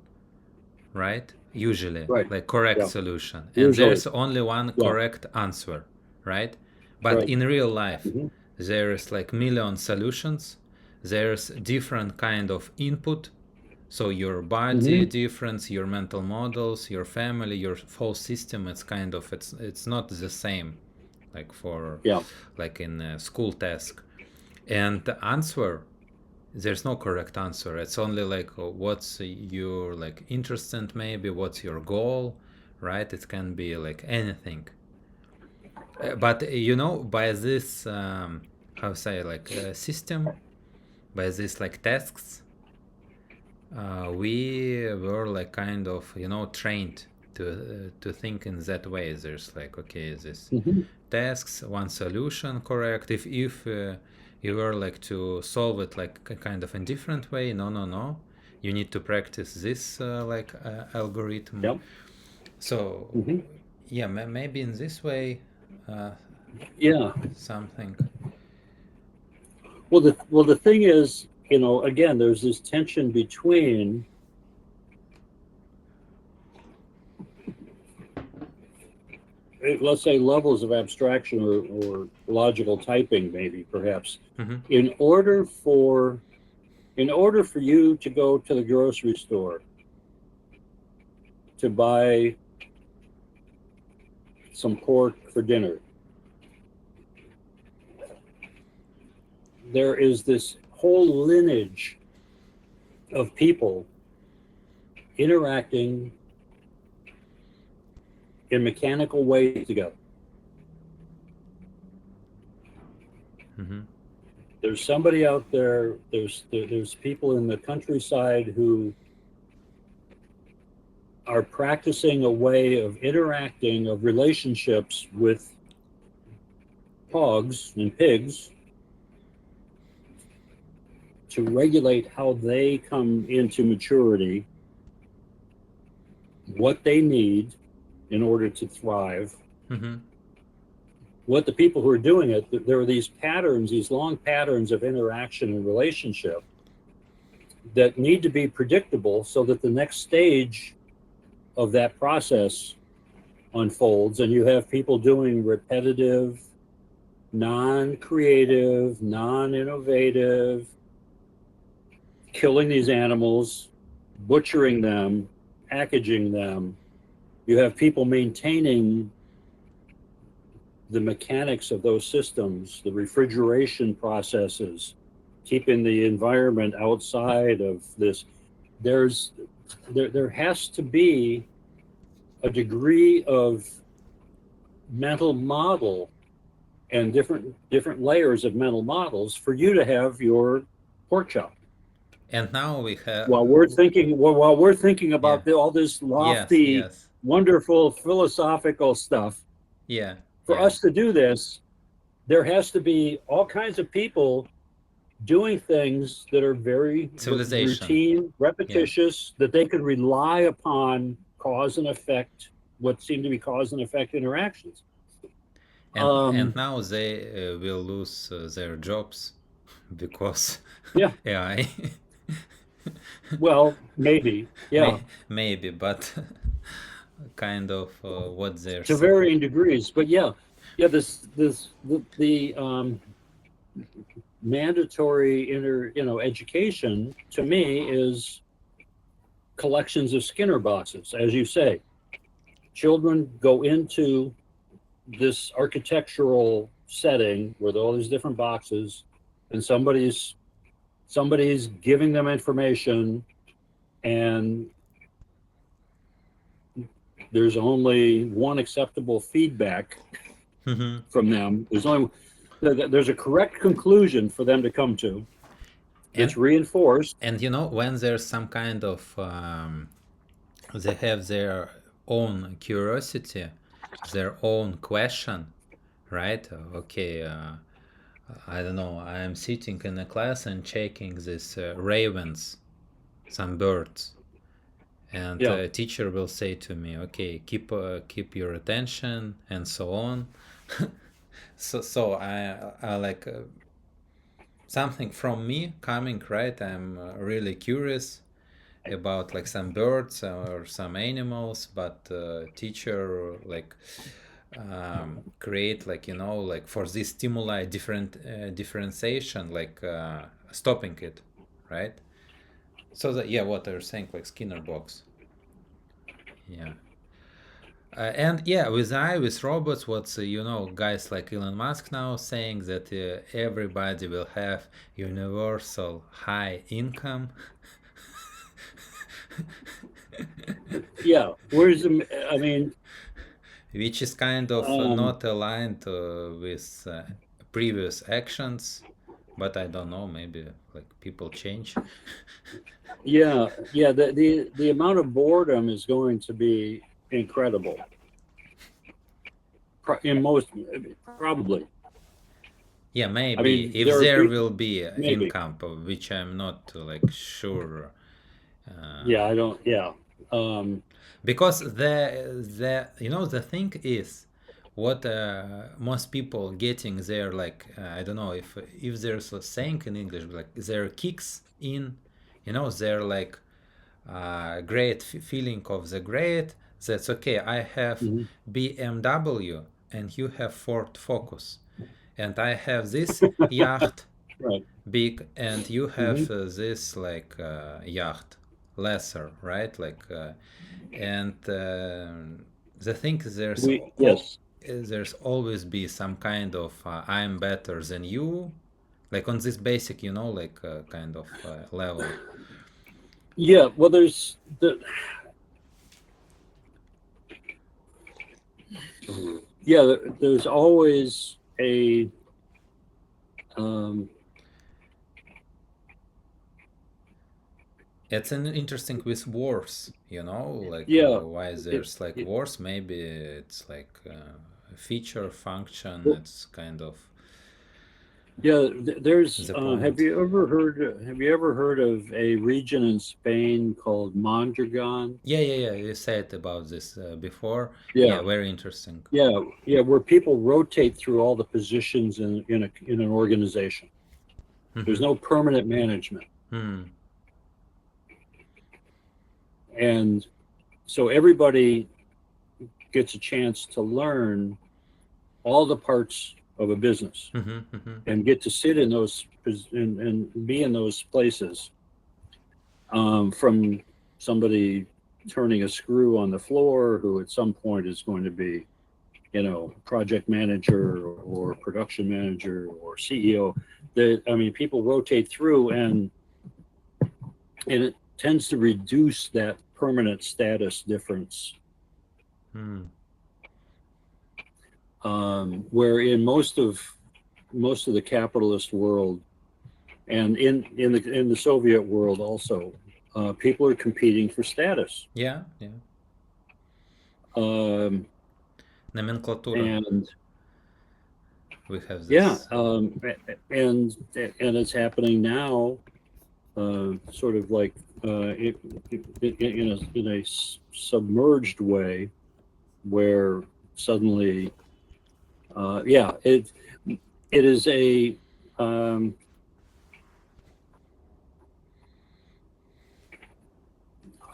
right? Usually, like correct solution. And there's only one correct answer, right? But in real life, there's like million solutions. There's different kind of input. So your body difference, your mental models, your family, your whole system, it's kind of, it's not the same, like for, like in a school task. And the answer, there's no correct answer. It's only like what's your like interested, maybe what's your goal, right? It can be like anything. But by this how to say, like system, by this like tasks, we were like kind of trained to think in that way. There's like, okay, this tasks, one solution correct. If you were like to solve it like a kind of a different way, no, you need to practice this algorithm. So yeah, maybe in this way something. Well, the thing is, again, there's this tension between let's say levels of abstraction or logical typing, maybe perhaps. In order for you to go to the grocery store to buy some pork for dinner, there is this whole lineage of people interacting in mechanical ways together. There's somebody out there, there's people in the countryside who are practicing a way of interacting, of relationships with hogs and pigs to regulate how they come into maturity, what they need in order to thrive, what the people who are doing it, there are these patterns, these long patterns of interaction and relationship that need to be predictable so that the next stage of that process unfolds, and you have people doing repetitive, non-creative, non-innovative, killing these animals, butchering them, packaging them. You have people maintaining the mechanics of those systems, the refrigeration processes, keeping the environment outside of this. There has to be a degree of mental model and different layers of mental models for you to have your pork chop. And now we have, While we're thinking yeah, about all this yes, lofty, yes, wonderful philosophical stuff, yeah, for yeah, us to do this, there has to be all kinds of people doing things that are very civilization, routine, yeah. repetitious, that they could rely upon cause and effect, what seem to be cause and effect interactions. And Um, now they will lose their jobs because yeah, AI. well, maybe, yeah, Maybe, but kind of what they're to saying. varying degrees, but yeah, yeah, the mandatory education to me is collections of Skinner boxes, as you say. Children go into this architectural setting with all these different boxes, and somebody's giving them information, and there's only one acceptable feedback Mhm. from them. There's a correct conclusion for them to come to and that's reinforced. and when there's some kind of they have their own curiosity, their own question, right? Okay, I don't know, I am sitting in a class and checking these ravens, some birds, and Yeah. a teacher will say to me, okay, keep your attention and so on. So I like something from me coming, right? I'm really curious about like some birds or some animals, but teacher like create like like for this stimuli different differentiation, like stopping it, right? So that, yeah, what they're saying, like Skinner box. Yeah. And yeah, with robots, what's guys like Elon Musk now saying that everybody will have universal high income. Yeah. I mean, Which is kind of um, not aligned with previous actions, but I don't know, maybe like people change. yeah, yeah. The amount of boredom is going to be incredible. In most, probably. Yeah, I maybe mean, if there are there people, will be maybe. income, which I'm not like sure. Yeah, I don't. Yeah. Um, Because the thing is, what most people getting there, like I don't know if there's a saying in English, like their kicks in, they're like great feeling of the great. That's okay. I have mhm. BMW and you have Ford Focus, and I have this yacht Right. big and you Hmm. have this like yacht lesser, right? Like and the thing is Yes. there's always be some kind of I'm better than you, like on this basic like kind of level. Yeah. Well, there's always a, um, It's an interesting with wars, like yeah, why it, there's like it, wars. Maybe it's like a feature function. well, It's kind of Yeah, there's. the Have point. you ever heard? Have you ever heard of a region in Spain called Mondragon? Yeah. You said about this before. Yeah, Yeah, very interesting. yeah, where people rotate through all the positions in an organization. There's Mm-hmm. no permanent management, Hmm. and so everybody gets a chance to learn all the parts of a business Mm-hmm. Mm-hmm. and get to sit in those and be in those places, from somebody turning a screw on the floor who at some point is going to be, project manager or production manager or CEO. That, I mean, people rotate through, and it tends to reduce that permanent status difference. Hmm. Where in most of the capitalist world, and in the Soviet world also, people are competing for status. Yeah. Um, Nomenclatura. and We have yeah, this. and it's happening now, sort of like, in a submerged way, where suddenly, yeah, it is a, um,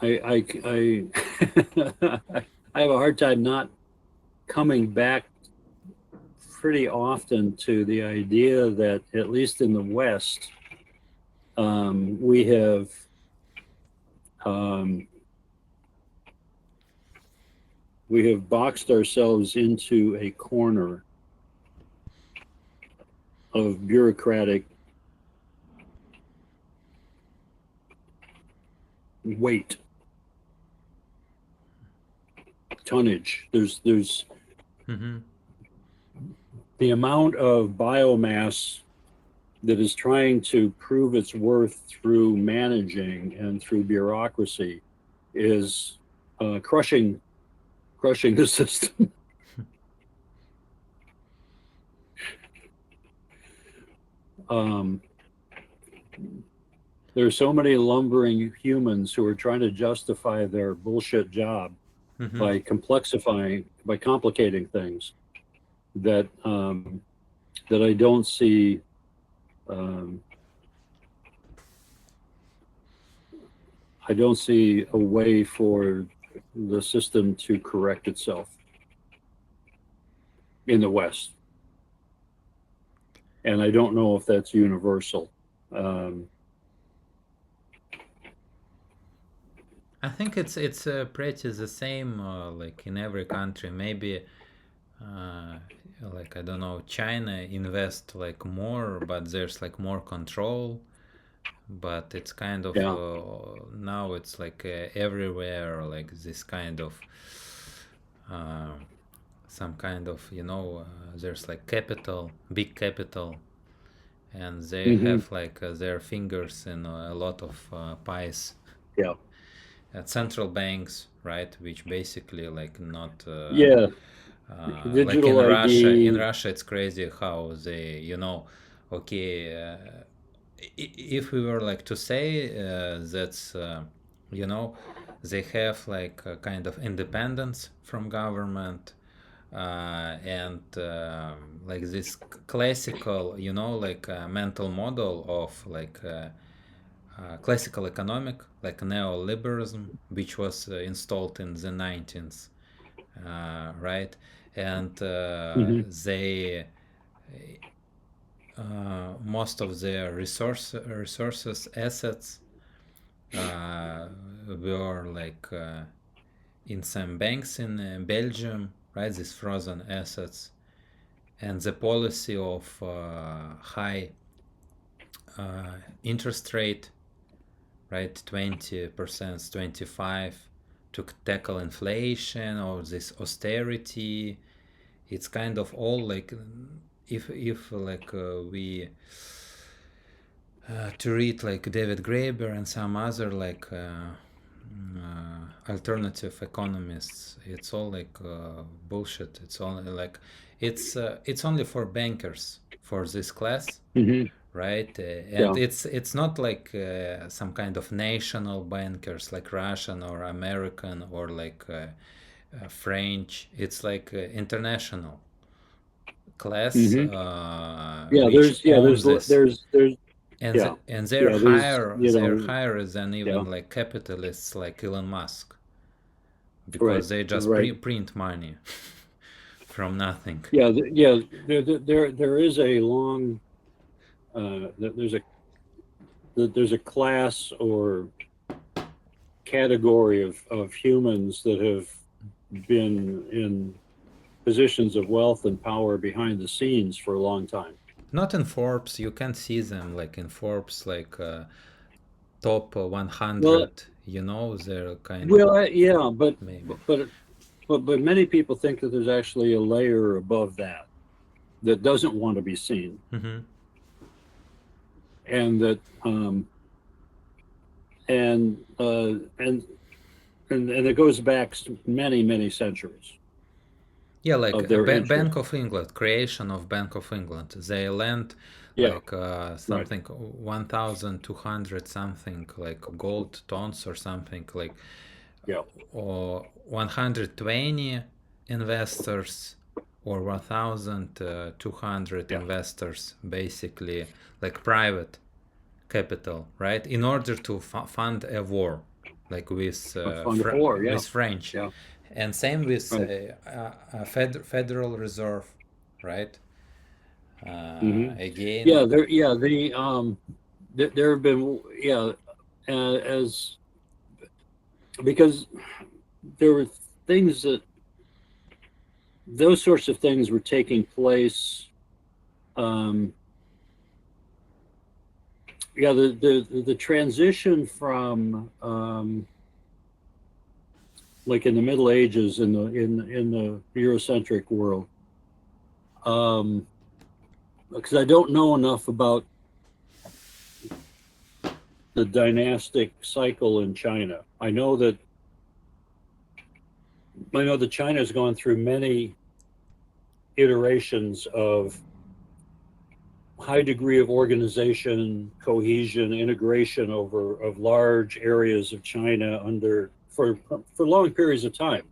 I I have a hard time not coming back pretty often to the idea that, at least in the West, we have, um, boxed ourselves into a corner of bureaucratic weight, tonnage. There's Mm-hmm. the amount of biomass that is trying to prove its worth through managing and through bureaucracy is, crushing the system. Um, there are so many lumbering humans who are trying to justify their bullshit job Mm-hmm. by complicating things, that, that I don't see, um, a way for the system to correct itself in the West, and I don't know if that's universal. Um, I think it's pretty the same like in every country. Maybe uh, like I don't know, China invest like more, but there's like more control. But it's kind of yeah. now it's like everywhere like this kind of uh, some kind of there's like capital, big capital, and they Hmm. have like their fingers in a lot of pies. Yeah. Central banks, right, which basically like not Yeah. like Digital in ID. Russia it's crazy how they okay, if we were like to say that's you know they have like a kind of independence from government, and like this classical like mental model of like classical economic like neoliberalism, which was installed in the 19th, right, and Hmm. they most of their resources assets were like in some banks in Belgium, right? These frozen assets, and the policy of high interest rate, right? 20%, 25, to tackle inflation or this austerity. It's kind of all like if like we to read like David Graeber and some other like alternative economists. It's all like bullshit. It's only like it's only for bankers. for this class, Hmm. right? And Yeah. it's not like some kind of national bankers like Russian or American or like French. It's like international class Hmm. which owns this, There's and yeah, and they're yeah, there's, higher you they're know, higher than yeah, even like capitalists like Elon Musk, right, because they just right. print money from nothing. Yeah, yeah, there is a long, there's a class or category of humans that have been in positions of wealth and power behind the scenes for a long time. Not in Forbes, you can see them like in Forbes, like top Well, 100, they're kind of yeah, but maybe. but many people think that there's actually a layer above that that doesn't want to be seen, Hmm. and that and uh, and and it goes back many centuries Yeah, like of their Bank interest. of England, creation of Bank of England. They lent Yeah, like right. something 1,200 something like gold tons or something like, Yeah, or 120 investors or 1,200 yeah. investors, basically like private capital, right? In order to fund a war, like with On the floor. Yeah, with French, yeah. and same with Right. Federal Reserve, right? Hmm. Again, Yeah, there have been, yeah, as because there were things that those sorts of things were taking place. Um, yeah, the transition from like in the Middle Ages in the Eurocentric world. Because I don't know enough about the dynastic cycle in China. I know that China has gone through many iterations of high degree of organization, cohesion, integration over of large areas of China under for long periods of time,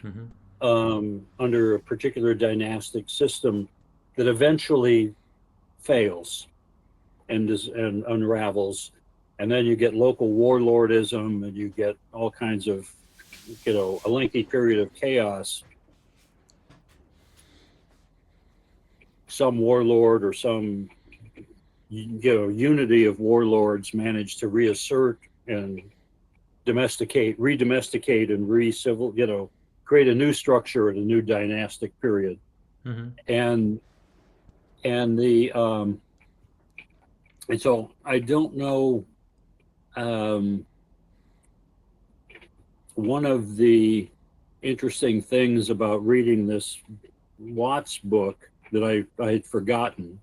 hmm, under a particular dynastic system that eventually fails and unravels, and then you get local warlordism, and you get all kinds of, a lengthy period of chaos. Some warlord or some, unity of warlords managed to reassert and redomesticate and re-civil, create a new structure and a new dynastic period. hmm. And and the and so I don't know. Um, One of the interesting things about reading this Watts book that I had forgotten.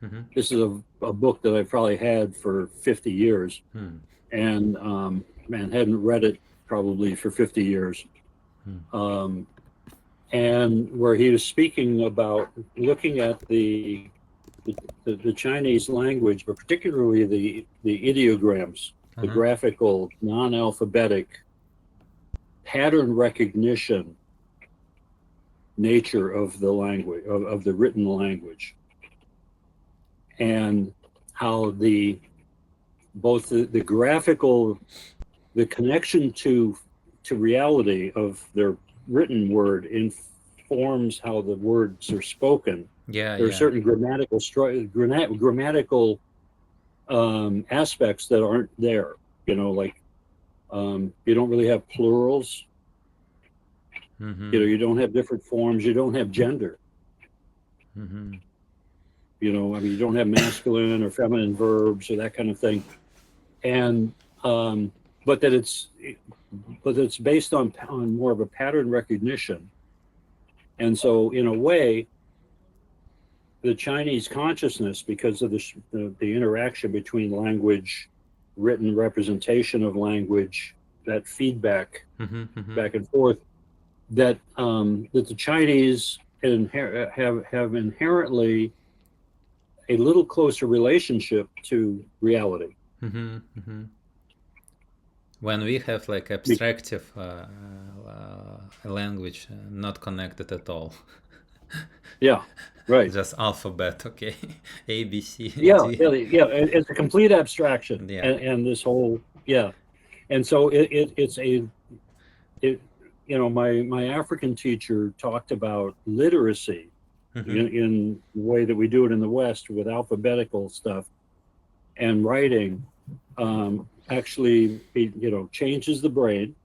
Hmm. This is a book that I probably had for 50 years, Hmm. and man, hadn't read it probably for 50 years. Hmm. Um, and where he was speaking about looking at the Chinese language, but particularly the ideograms, the Uh-huh. graphical, non-alphabetic pattern recognition nature of the language, of the written language, and how both the graphical, the connection to reality of their written word informs how the words are spoken. Yeah, There are yeah. certain grammatical aspects that aren't there. Like, you don't really have plurals. Hmm. You don't have different forms. You don't have gender. Hmm. I mean, you don't have masculine or feminine verbs or that kind of thing. And um, but that it's based on more of a pattern recognition. And so, in a way, the Chinese consciousness, because of the interaction between language, written representation of language, that feedback Hmm. Hmm. back and forth, that the Chinese have inherently a little closer relationship to reality. Mm-hmm. Mm-hmm. When we have like Be- abstractive language not connected at all, Yeah, right. just alphabet, okay, A, B, C, Yeah, D. yeah. It's a complete abstraction, Yeah. and this whole yeah, and so it's a it. You know, my African teacher talked about literacy Mm-hmm. in the way that we do it in the West with alphabetical stuff and writing. Actually, changes the brain,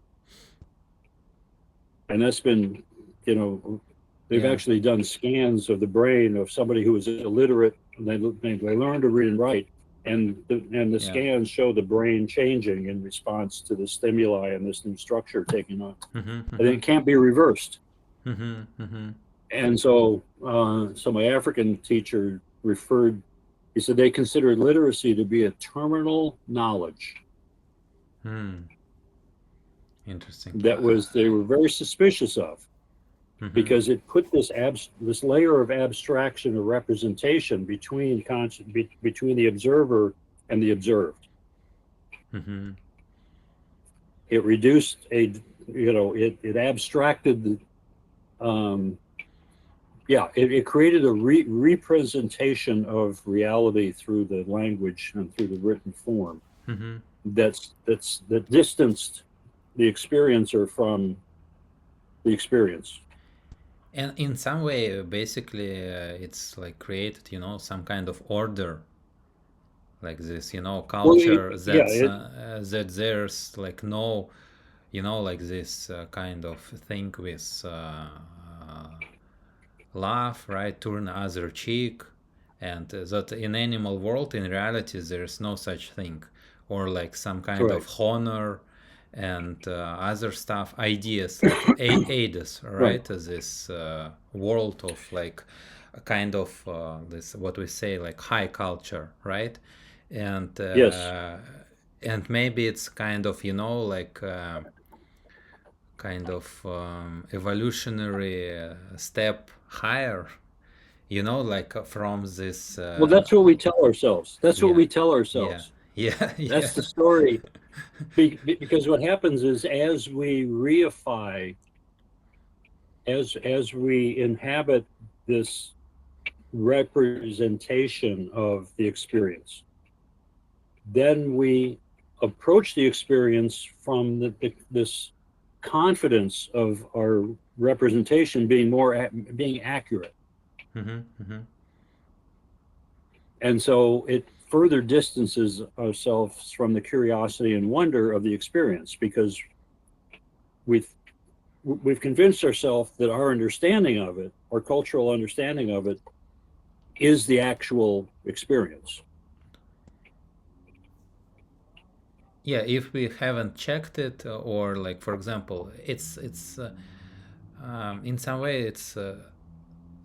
and that's been, they've Yeah. actually done scans of the brain of somebody who is illiterate, and they learn to read and write, and the Yeah. scans show the brain changing in response to the stimuli and this new structure taking on, Mm-hmm. and Mm-hmm. it can't be reversed. Mm-hmm. Mm-hmm. And so my African teacher he said they considered literacy to be a terminal knowledge Hmm. Interesting. they were very suspicious of, Mm-hmm. because it put this layer of abstraction or representation between the observer and the observed. Mm-hmm. It reduced it abstracted it created a representation of reality through the language and through the written form Mm-hmm. that distanced the experiencer from the experience. And in some way, basically, it's like created, some kind of order, like this, Well, culture yeah, that there's like no, like this kind of thing with love, right? Turn other cheek, and that in animal world, in reality, there's no such thing, or like some kind right, of honor and other stuff, ideas like Aids, right, right? This world of like a kind of this what we say like high culture, right? And yes. and maybe it's kind of like kind of evolutionary step higher, like from this Well, that's what we tell ourselves. That's what yeah, we tell yeah, ourselves. yeah, yeah. That's the story. Because what happens is, as we reify, as we inhabit this representation of the experience, then we approach the experience from this confidence of our representation being accurate. Mm-hmm, mm-hmm. And so it further distances ourselves from the curiosity and wonder of the experience, because we've we've convinced ourselves that our understanding of it, our cultural understanding of it, is the actual experience. Yeah, if we haven't checked it, or like for example, it's in some way it's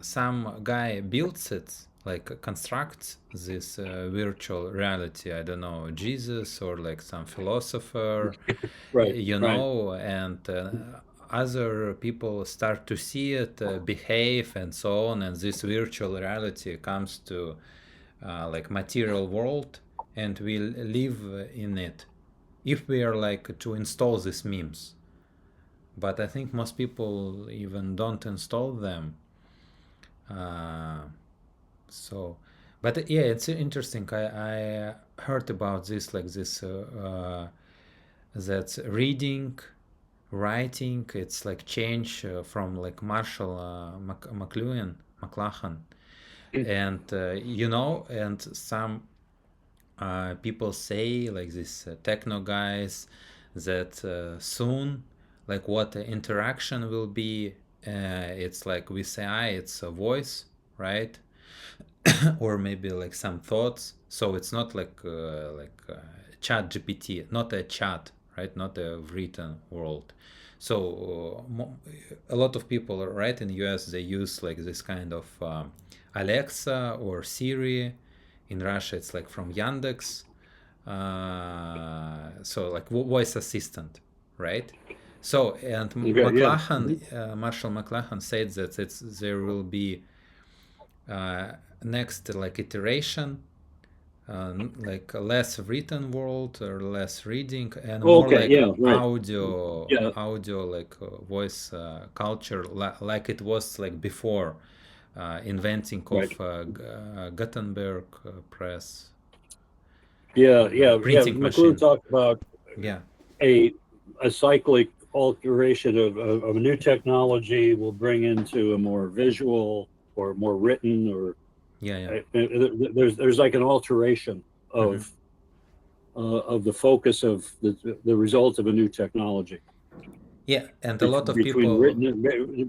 some guy builds it, like constructs this virtual reality. I don't know, Jesus or like some philosopher, Right, right. and other people start to see it, behave, and so on, and this virtual reality comes to like material world, and we live in it. If we are like to install these memes, but I think most people even don't install them. Uh, so, but yeah, it's interesting. I heard about this like this that reading, writing. It's like change from like Marshall McLuhan, and and some people say like this techno guys that soon like what the interaction will be, it's like with AI, it's a voice, right? Or maybe like some thoughts, so it's not chat GPT, not a chat, right? Not a written world. So a lot of people, right, in US they use like this kind of Alexa or Siri. In Russia it's like from Yandex, so like voice assistant, right? So and Okay, yeah. McLuhan, Marshall McLuhan said that there will be next like iteration, like a less written world or less reading, and more Okay, like yeah, right. Yeah, audio like voice culture, like it was like before inventing of right. Gutenberg press, Yeah. printing McLuhan machine. talked about Yeah, a a cyclic alteration of a new technology will bring into a more visual or more written or yeah. there's like an alteration Hmm. of the focus of the result of a new technology Yeah, and a lot of between people. written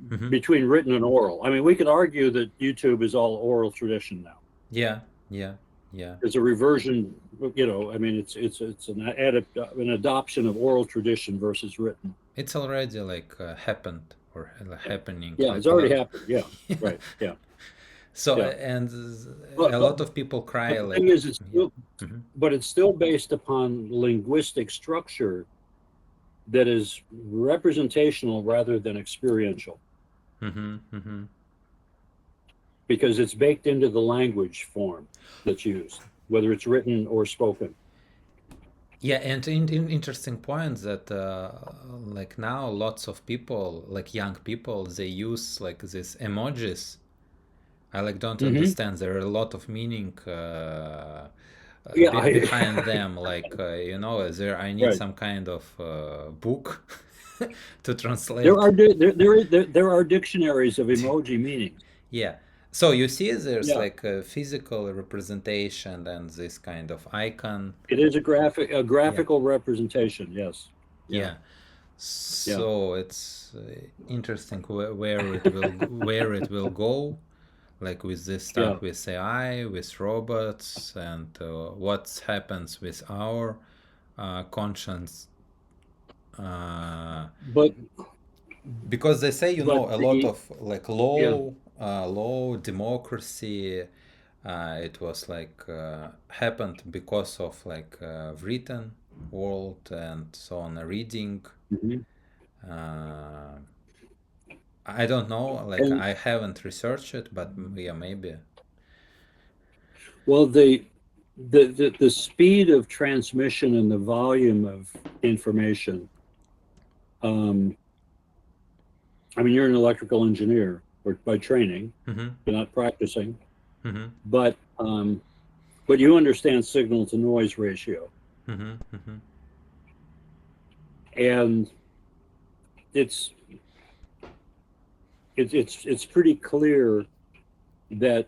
Hmm. between written and oral. I mean, we could argue that YouTube is all oral tradition now. Yeah, yeah, yeah. It's a reversion, I mean, it's an adoption of oral tradition versus written. It's already like happened or happening Yeah, it's like a already lot. happened. Yeah, Yeah. right. Yeah, So yeah. and But a but lot of people cry but the thing like, is, yeah. Hmm. it's still based upon linguistic structure that is representational rather than experiential, Hmm. Hmm. because it's baked into the language form that's used, whether it's written or spoken. Yeah, and interesting point that like now lots of people, like young people, they use like these emojis. I like don't Hmm. understand. There are a lot of meaning Yeah, behind them. Like there I need right. some kind of book to There translate. are there are dictionaries of emoji meanings. Yeah. So you see, there's Yeah, like a physical representation and this kind of icon. it is a Yeah. graphical representation. Yes. Yeah. Yeah. Yeah. So it's interesting where it will go, like with this Yeah. stuff with AI, with robots, and what happens with our conscience. Uh, But because they say, a lot the of like yeah. low democracy. It was like happened because of like written world and so on, reading. Mhm. Uh, I don't know, like And I haven't researched it, but yeah, maybe. well, the speed of transmission and the volume of information. Um, I mean, you're an electrical engineer or by training. Mm-hmm. You're not practicing, Mm-hmm. but you understand signal to noise ratio, Mm-hmm. Mm-hmm. and it's it's pretty clear that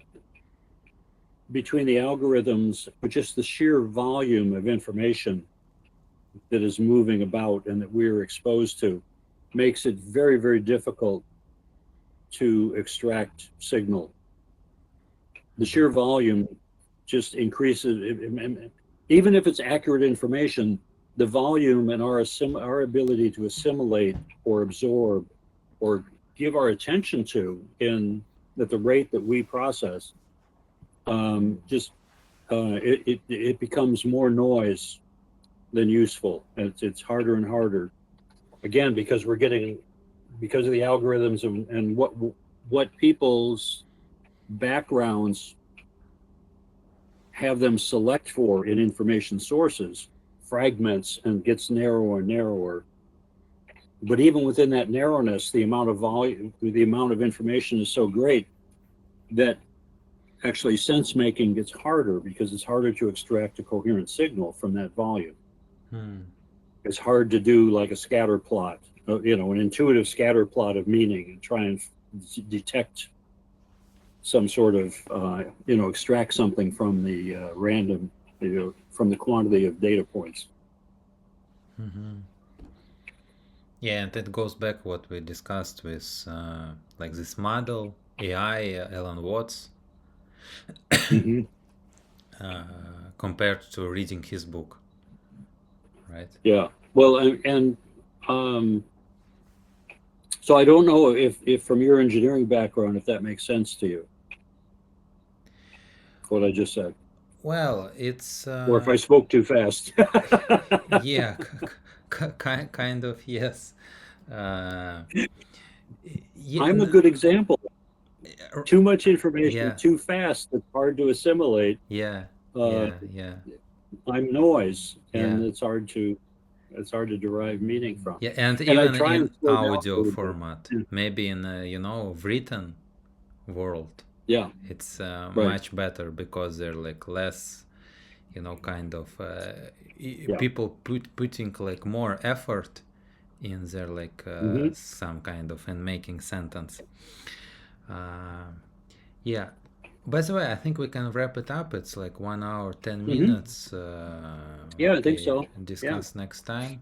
between the algorithms, but just the sheer volume of information that is moving about and that we're exposed to makes it very, very difficult to extract signal. The Mm-hmm. sheer volume just increases, even if it's accurate information, the volume and our ability to assimilate or absorb or give our attention to in at the rate that we process, just it becomes more noise than useful. And it's harder and harder. Again, because of the algorithms and what people's backgrounds have them select for in information sources fragments and gets narrower and narrower. But even within that narrowness, the amount of volume, the amount of information is so great that actually sense making gets harder because it's harder to extract a coherent signal from that volume. Hmm. It's hard to do like a scatter plot, an intuitive scatter plot of meaning and try and detect some sort of, extract something from the random, from the quantity of data points. Mm-hmm. Yeah, and it goes back what we discussed with like this model AI, Alan Watts, Hmm. compared to reading his book, right? Yeah. Well, and um, so I don't know if from your engineering background, if that makes sense to you, what I just said, Well, it's or if I spoke too fast. yeah, kind of, yes. Uh, yeah, I'm a good example. too much information Yeah, too fast. It's hard to assimilate. yeah, Uh, yeah, I'm noise, and yeah, it's hard to derive meaning from. yeah, and And I even try and in slow down a audio little bit. format, maybe in written world, Yeah, it's right. much better because they're like less, kind of Yeah. people putting like more effort in their like Hmm. some kind of in making sentence. Uh, yeah. By the way, I think we can wrap it up. It's like 1 hour, 10 Hmm. minutes. Yeah, I think Okay, so. Yeah. discuss next time.